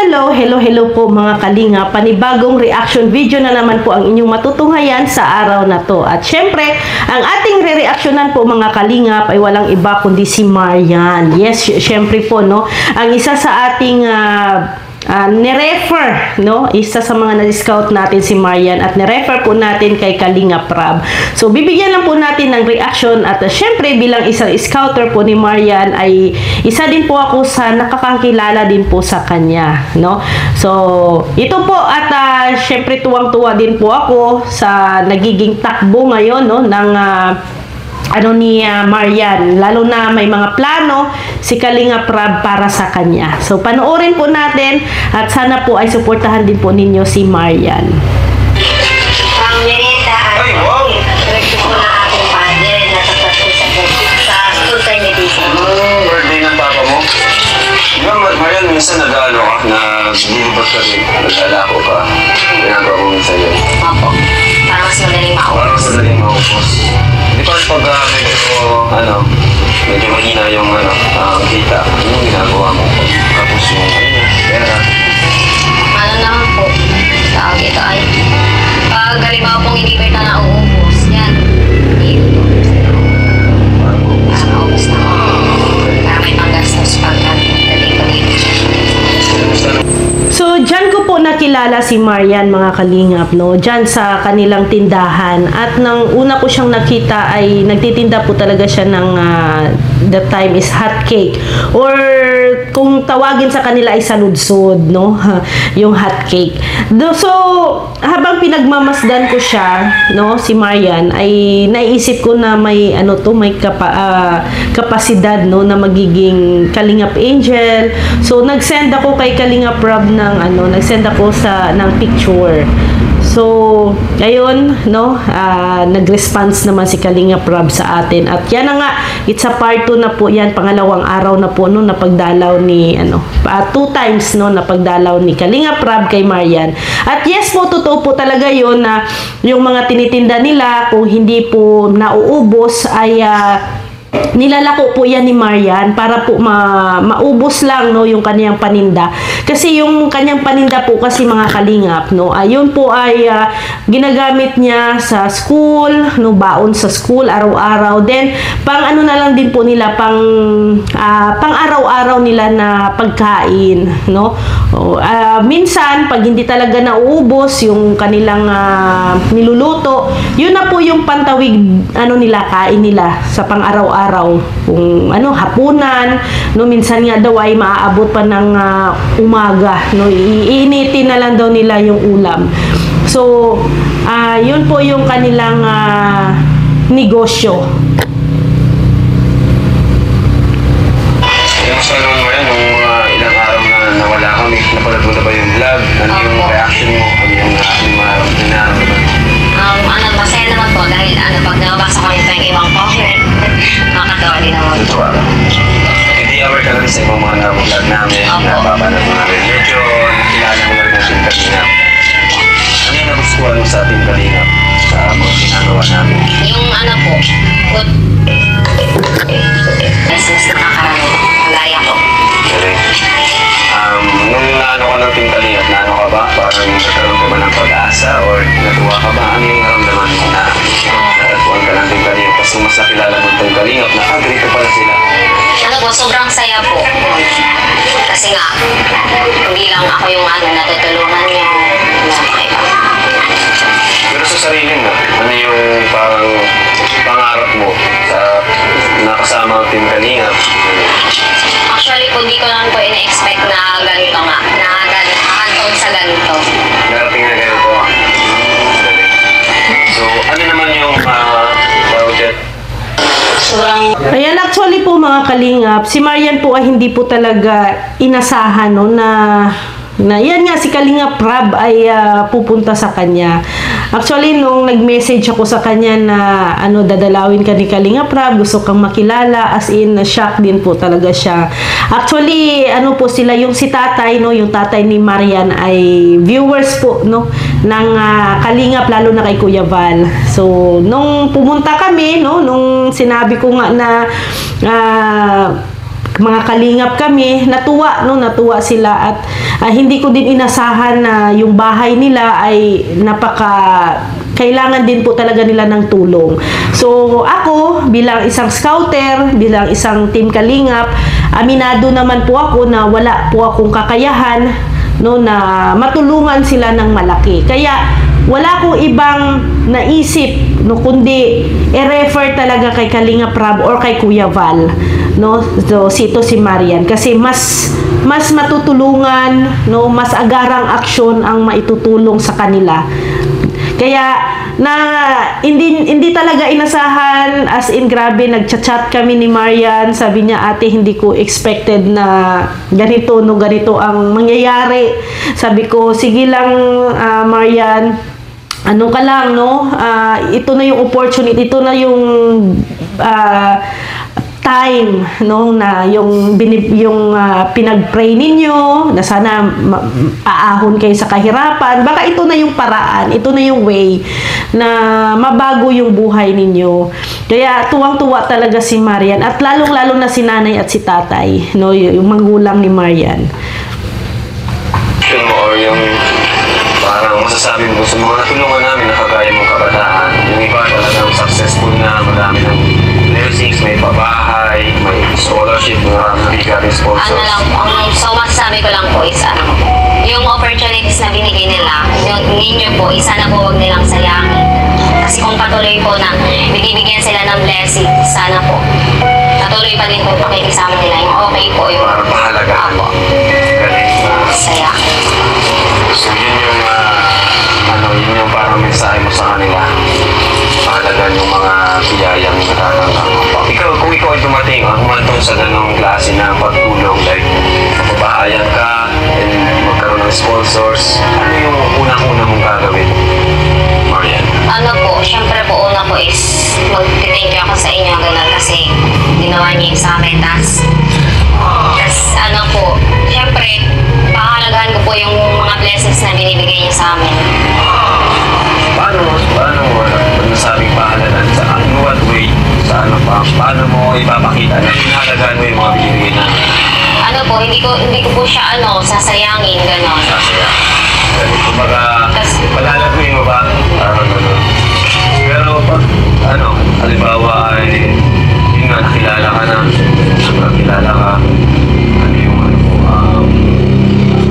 Hello po mga kalinga. Panibagong reaction video na naman po ang inyong matutunghayan sa araw na to. At syempre, ang ating re-reactionan po mga kalingap ay walang iba kundi si Marian. Yes, syempre po, no? Ang isa sa ating nirefer, no? Isa sa mga na-scout natin si Marian at nirefer po natin kay Kalinga Prab. So, bibigyan lang po natin ng reaction at syempre bilang isang scouter po ni Marian ay isa din po ako sa nakakakilala din po sa kanya, no? So, ito po at syempre tuwang-tuwa din po ako sa nagiging takbo ngayon, no? Ng ni Marian, lalo na may mga plano si Kalinga Prab para sa kanya. So, panoorin po natin at sana po ay suportahan din po ninyo si Marian. Ang merienda ay direkto po na ating father na tatapos sa school time ni Tisa. Birthday ng papa mo? Di ba, Marian, minsan nag-ano ka, nag-deliver ka rin, nag-alako ka, ginagawa mo minsan yun. Opo. Para mas madaling maubos. Para mas madaling maubos. Di ba pag medyo mahina yung kita, yung ginagawa mo? Tapos yung pera. Ano naman po, tawag ito ay, pag halimbawa pong hindi ba na nauubos, yan. Para maubos na ako. Para may panggastos pag dating ko dito. So, dyan ko po nakilala si Marian mga kalingap, no? Dyan sa kanilang tindahan. At nang una ko siyang nakita ay nagtitinda po talaga siya ng that time is hot cake. Or kung tawagin sa kanila ay saludsod, no? Yung hot cake. So, habang pinagmamasdan ko siya, no, si Marian, ay naisip ko na may may kapasidad, no, na magiging Kalingap Angel. So, nag-send ako kay Kalinga Prab ng nag-send ako ng picture. So, ayun, no, nag-response naman si Kalinga Prab sa atin. At yan na nga, it's a part 2 na po yan, pangalawang araw na po, no, napagdalaw ni, 2 times, no, napagdalaw ni Kalinga Prab kay Marian. At yes po, totoo po talaga yun na yung mga tinitinda nila, kung hindi po nauubos, ay nilalako po yan ni Marian para po maubos lang, no, yung kanyang paninda. Kasi yung kanyang paninda po kasi mga kalingap, no, ayun po ay ginagamit niya sa school, no, baon sa school araw-araw. Then pang na lang din po nila, pang araw-araw nila na pagkain, no. Minsan pag hindi talaga nauubos yung kanilang niluluto, yun na po yung pantawid nila, kain nila sa pang araw-araw. Kung hapunan, no, minsan nga daw ay maaabot pa ng umaga, no, iinitin na lang daw nila yung ulam. So, yun po yung kanilang negosyo. Yung sa nung ilang araw na nawala kami, napanood mo na ba yung vlog? Ano yung reaction mo? Ano yung nararamdaman? Masaya naman po dahil pag nabasa ko ito yung ibang comment, nakakatawa din naman. Hindi aware ka rin sa ibang mga vlog namin, napapanood mo na rin. Medyo nakilala mo na rin ang Team Kalingap. Ano yung nagustuhan mo sa Team Kalingap sa mga ginagawa namin? Yung good business na kakarami, malaya ko. Nung naano ka ng Team Kalingap, naano ka ba? Parang nagkaroon ka ba ng pag-asa or natuwa ka ba? Ano yung naramdaman mo na natatuan ka ng Team Kalingap? Kasi mas nakilala mo ng Team Kalingap na ganito pala sila. Sobrang saya po. Kasi nga, hindi lang ako yung natutulungan niyo. Pero sa sarili mo, ano yung parang pangarap mo sa nakasama ang Team Kalingap? Actually po, hindi ko naman po ina-expect na ganito nga. Na hahantong sa ganito. Narating na ganito. So, ano naman yung project? Ayan, actually po mga kalingap, si Marian po ay hindi po talaga inasahan, no, na yan nga si Kalinga Prab ay pupunta sa kanya. Actually, nung nag-message ako sa kanya na dadalawin ka ni Kalinga Prab, gusto kang makilala, as in, shock din po talaga siya. Actually, po sila, yung si tatay, no, yung tatay ni Marian ay viewers po, no, ng Kalingap, lalo na kay Kuya Val. So, nung pumunta kami, no, nung sinabi ko nga na mga kalingap kami, natuwa sila at hindi ko din inasahan na yung bahay nila ay kailangan din po talaga nila ng tulong. So ako bilang isang scouter, bilang isang team kalingap, aminado naman po ako na wala po akong kakayahan na matulungan sila ng malaki. Kaya wala akong ibang naisip kundi i-refer talaga kay Kalingap Rab or kay Kuya Val, so si Marian, kasi mas matutulungan, mas agarang aksyon ang maitutulong sa kanila. Kaya hindi talaga inasahan, as in grabe, nagchat-chat kami ni Marian, sabi niya, ate, hindi ko expected na ganito ang mangyayari. Sabi ko, sige lang, Marian, ano ka lang, ito na yung opportunity, ito na yung time na yung pinag-pray ninyo na sana aahon kayo sa kahirapan. Baka ito na yung paraan, ito na yung way na mabago yung buhay ninyo. Kaya tuwang-tuwa talaga si Marian, at lalong-lalo na si nanay at si tatay, yung magulang ni Marian. Or yung parang masasabi mo sa mga natulungan namin na kagaya mong kabataan, yung iba talagang successful na, marami ng blessings, may pabahay, may scholarship, marami ng sponsors. So masasabi ko lang po is yung opportunities na binigay nila, yung ninyo po, sana po huwag nilang sayangin. Kasi kung patuloy po na bibigyan sila ng blessing, sana po patuloy pa din po pakikisama nila yung okay po yung Parang mahalaga po. Galing. saya. So yun yung parang mensahe mo sa kanila. Mahalaga yung mga biyayang natatanggap mo. Kung ikaw ay dumating, humantong sa ganong klase ng pagtulong, like mapabahayan ka, and magkaroon ng sponsors, ano yung unang-una mong gagawin, Marian? Syempre po, una po is mag-thank you ako sa inyo, ganun, kasi ginawa niyo yung sa amin. Tapos syempre, pahalagahan ko po yung mga blessings na binibigay niyo sa amin. Paano mo nasabing pahalagahan sa what way? Paano mo ipapakita na pinahalagaan mo yung mga binibigay namin? Hindi ko po siya sasayangin, gano'n. Sasayangin. Kumbaga, palalaguin mo ba? Parang gano'n. Pero pag, halimbawa ay, yun nga, nakilala ka na, nakilala ka,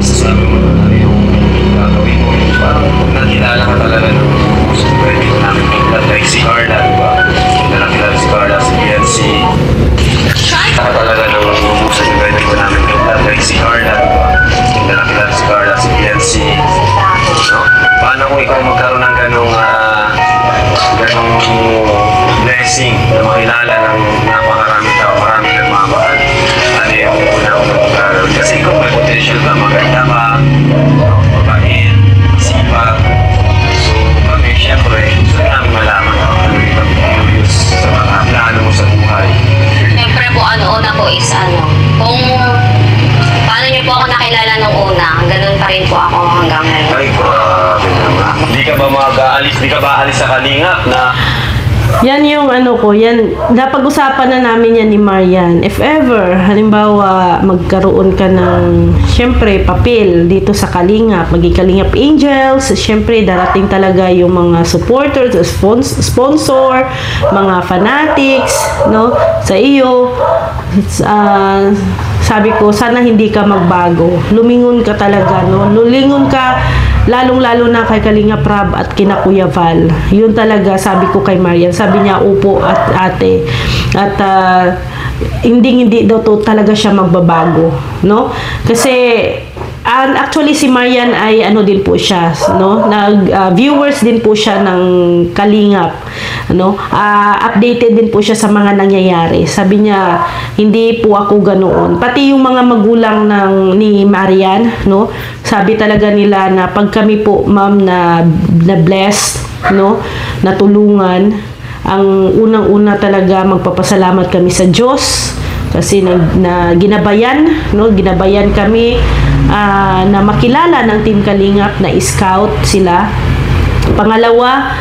sasabi mo na, yung gagawin mo, parang pag nakilala ka talaga ng pwede ko namin like si Carla, diba? Nakilala si Carla, si BNC, talaga ng umusan yung pwede ko namin like si Carla, diba? Nakilala si Carla, si BNC, paano kung ikaw magkaroon ng ganong blessing na makilala ng napakarami tao, marami ng mamahal? Ano yung una-unang magkaroon? Kasi ikaw may potential ka, maganda ka, mabait, masipag. So kami, syempre, gusto namin malaman ano yung curious sa mga plano mo sa buhay. Syempre po, una po is kung paano niyo po ako nakilala nung una, ganun pa rin po ako hanggang ngayon. Ay, grabe naman. Di ka ba alis sa Kalingap na Yan yung yan, napag-usapan na namin yan ni Marian. If ever, halimbawa, magkaroon ka ng, syempre, papel dito sa Kalingap, Kalingap Angels, syempre, darating talaga yung mga supporters, sponsor, mga fanatics, sa iyo. Sabi ko, sana hindi ka magbago. Lumingon ka talaga, Lulingon ka, lalong-lalo na kay Kalingap Rab at kina Kuya Val. Yun talaga, sabi ko kay Marian. Sabi niya, upo at ate. At hindi daw to talaga siya magbabago. Kasi, actually, si Marian ay din po siya, viewers din po siya ng Kalingap. Updated din po siya sa mga nangyayari. Sabi niya, hindi po ako ganoon. Pati yung mga magulang ni Marian, sabi talaga nila na pag kami po, ma'am, na blessed, natulungan, ang unang-una talaga magpapasalamat kami sa Diyos kasi ginabayan kami na makilala ng Team Kalingap, na scout sila. Pangalawa,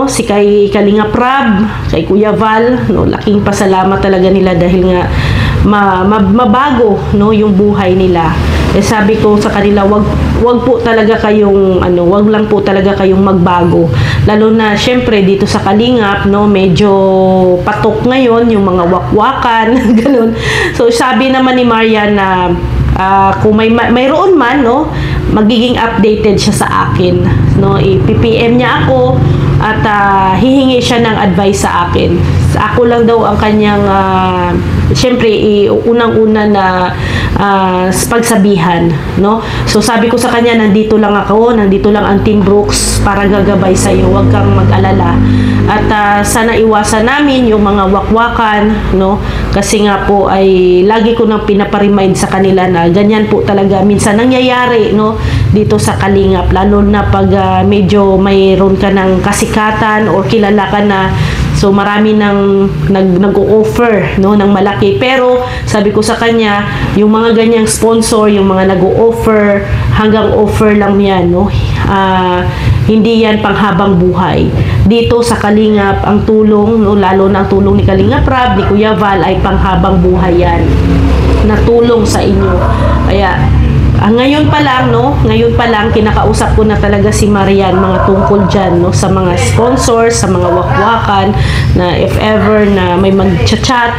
si kay Kalingap Rab, kay Kuya Val, laking pasalamat talaga nila dahil nga mabago, no, yung buhay nila. Eh, sabi ko sa kanila, wag po talaga kayong wag lang po talaga kayong magbago. Lalo na syempre dito sa Kalingap, no, medyo patok ngayon yung mga wakwakan, ganun. So sabi naman ni Marian na kung mayroon man, no, magiging updated siya sa akin, no, i-PPM niya ako at hihingi siya ng advice sa akin. Ako lang daw ang kanyang syempre unang-una na pagsabihan, no. So sabi ko sa kanya, nandito lang ang Team Brooks para gagabay sa iyo, huwag kang mag-alala. At sana iwasan namin yung mga wakwakan, no, kasi nga po ay lagi ko nang pinapa-remind sa kanila na ganyan po talaga minsan nangyayari, no, dito sa Kalingap, lalo na pag medyo mayroon ka ng kasikatan or kilala ka na. So marami nang nag-o-offer, no, ng malaki, pero sabi ko sa kanya, yung mga ganyang sponsor, yung mga nag-o-offer, hanggang offer lang yan, no. Hindi yan panghabang buhay. Dito sa Kalingap, ang tulong, no, lalo na ang tulong ni Kalingap Rab, ni Kuya Val, ay panghabang buhay yan na tulong sa inyo. Kaya ngayon pa lang, no, kinakausap ko na talaga si Marian mga tungkol dyan, no, sa mga sponsors, sa mga wakwakan, na if ever na may mag-chat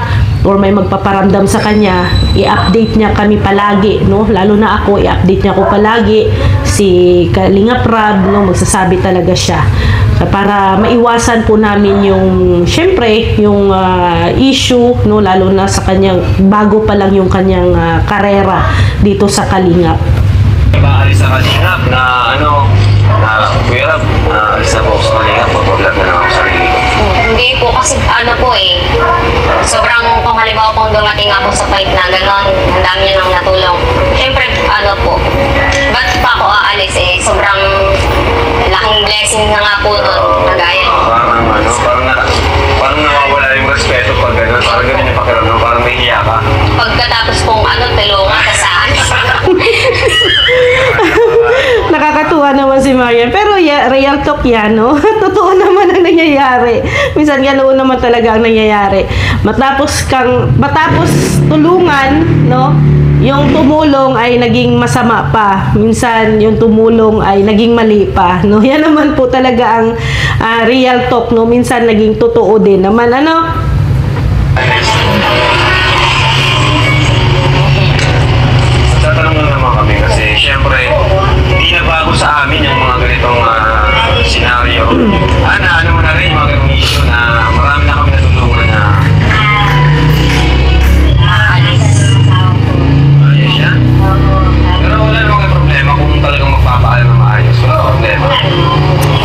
or may magpaparamdam sa kanya, i-update niya kami palagi, no, lalo na ako, i-update niya ako palagi, si Kalingap Rab, no, magsasabi talaga siya. Para maiwasan po namin yung, syempre, yung issue, no, lalo na sa kanyang, bago pa lang yung kanyang karera dito sa Kalingap. Maalis sa Kalingap na Kuya Rab, alis na po sa Kalingap, pag-vlog na lang ako sa sarili ko. Hindi po, kasi sobrang kung halimbawa kung dumating ako sa fight na gano'n, ang dami niya nang natulong. Siyempre, ba't pa ako aalis sobrang laking blessing na nga po nun, nagaya. Parang nawawala yung respeto pag gano'n, parang gano'n yung pakiramdam, parang may hiya ka. Pagkatapos kong tulungan ka saan. Nakakatuwa naman si Marian. Pero real talk yan, no? Totoo naman ang nangyayari. Minsan ganoon naman talaga ang nangyayari. Matapos tulungan, no? Yung tumulong ay naging masama pa. Minsan yung tumulong ay naging mali pa, no? Yan naman po talaga ang real talk, no? Minsan naging totoo din naman, Tatanong lang naman kami kasi syempre hindi na bago sa amin yung mga ganitong senaryo. Ano mo na rin yung mga ganitong issue na marami na kami natulungan na ayos siya. Pero wala namang problema kung talagang magpapaalam na maayos. Wala problema.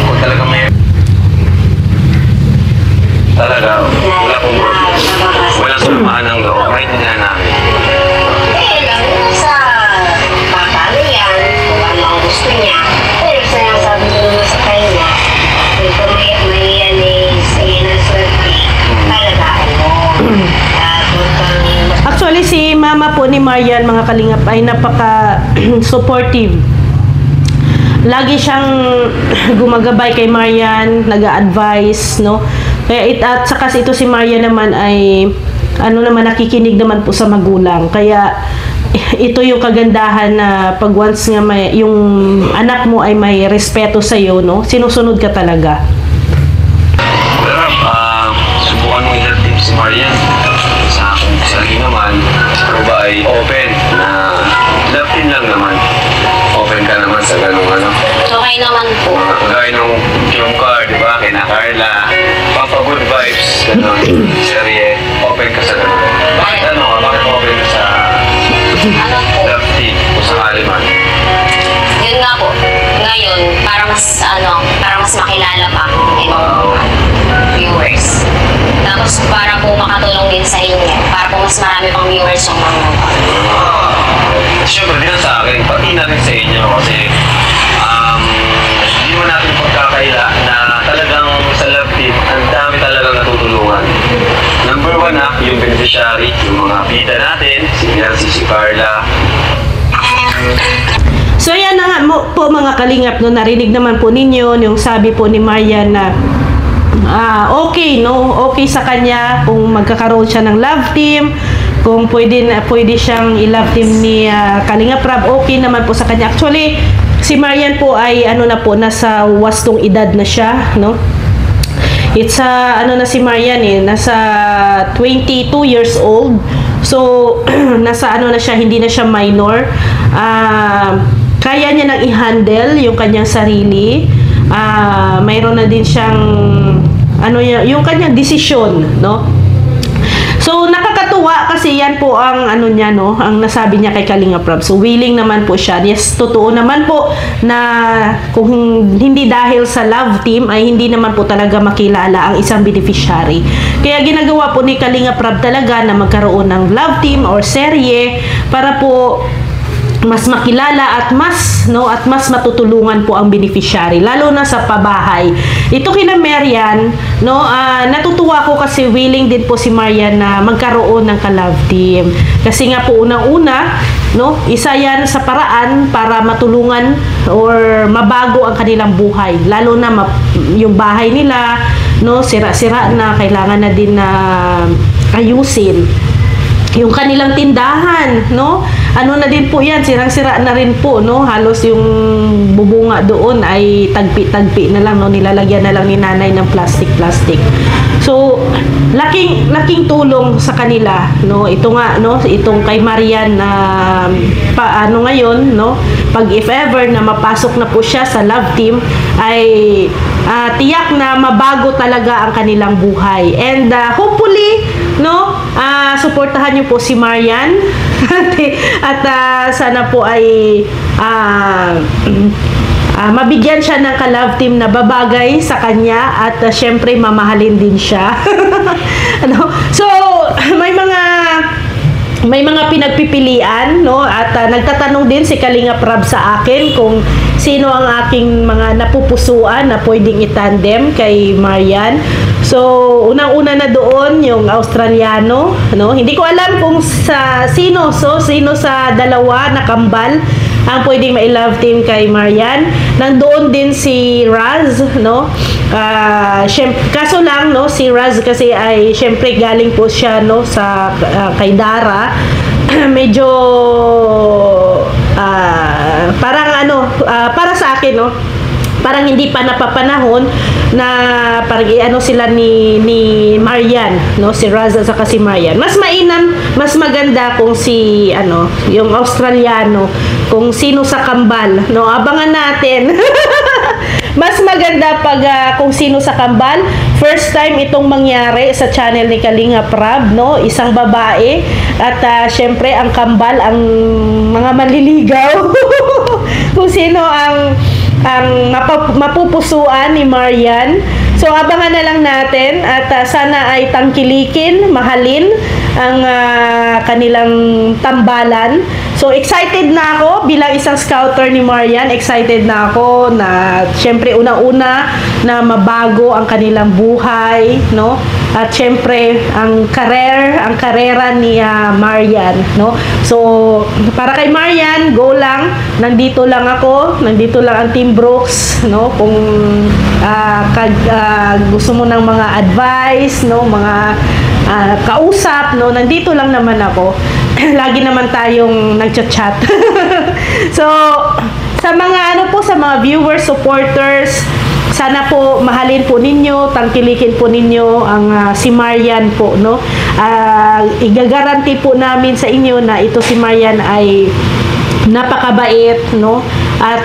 Kung talagang may wala pong problema. Walang sulumaan ng loob. Kahit hindi na namin. Sa papalo yan, kung ano ang gusto niya. Pero sinasabi ko sa kanya, kung may yan swerte, talagaan mo. Actually, si mama po ni Marian, mga Kalingap, ay napaka-supportive. Lagi siyang gumagabay kay Marian, nag-a-advise, no? Kaya at saka ito si Marian naman ay nakikinig naman po sa magulang. Kaya ito yung kagandahan na pag once nga yung anak mo ay may respeto sa iyo, no? Sinusunod ka talaga. Pero subukan mo i-help din si Marian. Sa akin sarili naman, ako ba ay open na love din lang naman. Open ka naman sa ganung Okay naman po. Kagaya nung yung car, di ba? Kina Carla, papa good vibes, gano'n. Serye, open ka sa ganun. Bakit bakit open ka sa love team kung sakali man? Yun nga po. Ngayon, para mas makilala pa viewers. Tapos para po makatulong din sa inyo. Para po mas marami pang viewers yung mga Siyempre, din sa akin, pati na rin sa inyo kasi hindi mo natin pagkakaila na talagang sa love team, ang dami talagang natutulungan. Number 1 yung beneficiary, yung mga bida natin, si Nancy, si Carla. So yan na nga po mga Kalingap, no, narinig naman po ninyo yung sabi po ni Marian na okay, no, okay sa kanya kung magkakaroon siya ng love team. kung pwede siyang i-love team ni Kalinga Prab, okay naman po sa kanya. Actually, si Marian po ay ano na po, nasa wastong edad na siya, no? It's ano na si Marian nasa 22 years old. So, nasa ano na siya, hindi na siya minor. Kaya niya nang i-handle yung kanyang sarili. Mayroon na din siyang ano yung kanyang desisyon, no? So, nakakatuwa kasi yan po ang ano niya, no, ang nasabi niya kay Kalinga Prab. So, willing naman po siya. Yes, totoo naman po na kung hindi dahil sa love team ay hindi naman po talaga makilala ang isang beneficiary. Kaya ginagawa po ni Kalinga Prab talaga na magkaroon ng love team or serye para po mas makilala at mas matutulungan po ang beneficiary, lalo na sa pabahay. Ito kina Marian, no, natutuwa ko kasi willing din po si Marian na magkaroon ng ka-love team. Kasi nga po unang-una, no, isa yan sa paraan para matulungan or mabago ang kanilang buhay, lalo na yung bahay nila, no, sira-sira na, kailangan na din na ayusin. Yung kanilang tindahan, no? Ano na din po yan, sirang-sira na rin po, no? Halos yung bubunga doon ay tagpi-tagpi na lang, no? Nilalagyan na lang ni nanay ng plastic. So, laking tulong sa kanila, no? Ito nga, no? Itong kay Marian na paano ngayon, no? Pag if ever na mapasok na po siya sa love team, ay tiyak na mabago talaga ang kanilang buhay. And hopefully, no, suportahan niyo po si Marian at sana po ay mabigyan siya ng ka-love team na babagay sa kanya at syempre mamahalin din siya. Ano? So, may mga pinagpipilian, no, at nagtatanong din si Kalinga Prab sa akin kung sino ang aking mga napupusuan na pwedeng itandem kay Marian. So, unang-una na doon yung Australiano, no? Hindi ko alam kung sino sa dalawa na kambal ang pwedeng ma-love team kay Marian. Nandoon din si Raz, no? Kaso lang, no, si Raz kasi ay syempre galing po siya, no, sa kay Dara. Medyo parang ano, para sa akin, no, parang hindi pa napapanahon na parang ano sila ni Marian, no, si Raz at saka si Marian. Mas mainam, mas maganda kung si ano, yung Australiano, kung sino sa kambal, no, abangan natin. Mas maganda pag kung sino sa kambal. First time itong mangyari sa channel ni Kalinga Prab, no, isang babae at syempre ang kambal, ang mga manliligaw. Kung sino ang mapupusuan ni Marian. So, abangan na lang natin at sana ay tangkilikin, mahalin ang kanilang tambalan. So, excited na ako bilang isang scouter ni Marian. Excited na ako na syempre unang-una na mabago ang kanilang buhay, no? At syempre ang karera ni Marian, no? So, para kay Marian, go lang. Nandito lang ako, nandito lang ang Team Brooks, no? Kung gusto mo ng mga advice, no, mga kausap, no, nandito lang naman ako. Lagi naman tayong nagchat-chat. So, sa mga sa mga viewers, supporters, sana po mahalin po ninyo, tangkilikin po ninyo ang si Marian po, no. Igagaranti po namin sa inyo na ito si Marian ay napakabait, no, at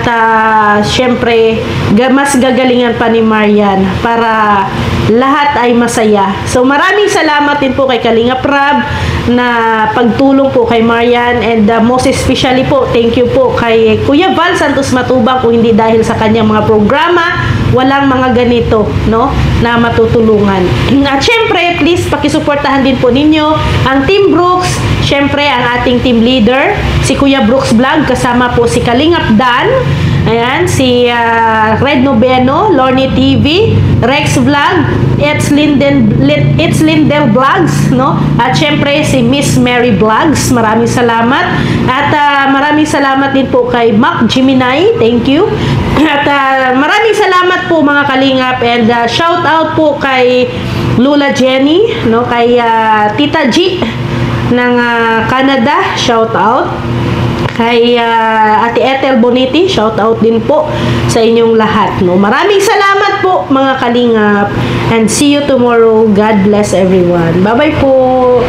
syempre mas gagalingan pa ni Marian para lahat ay masaya. So, maraming salamat din po kay Kalinga Prab na pagtulong po kay Marian, and most especially po, thank you po kay Kuya Val Santos Matubang. Kung hindi dahil sa kanyang mga programa, walang mga ganito, no, na matutulungan. At syempre, please pakisuportahan din po ninyo ang Team Brooks. Syempre, ang ating team leader, si Kuya Brooks Vlog, kasama po si Kalingap Dan, ayan, si Red Noveno, Lorny TV, Rex Vlog, It's Lindel Vlogs, no? At syempre, si Miss Mary Vlogs. Maraming salamat. At maraming salamat din po kay Mac Gemini. Thank you. At maraming salamat po mga kalingap, and shout out po kay Lula Jenny, no, kay Tita G, ng Canada, shout out. Kay Ate Ethel Boniti, shout out din po sa inyong lahat. No? Maraming salamat po mga kalingap. And see you tomorrow. God bless everyone. Bye-bye po.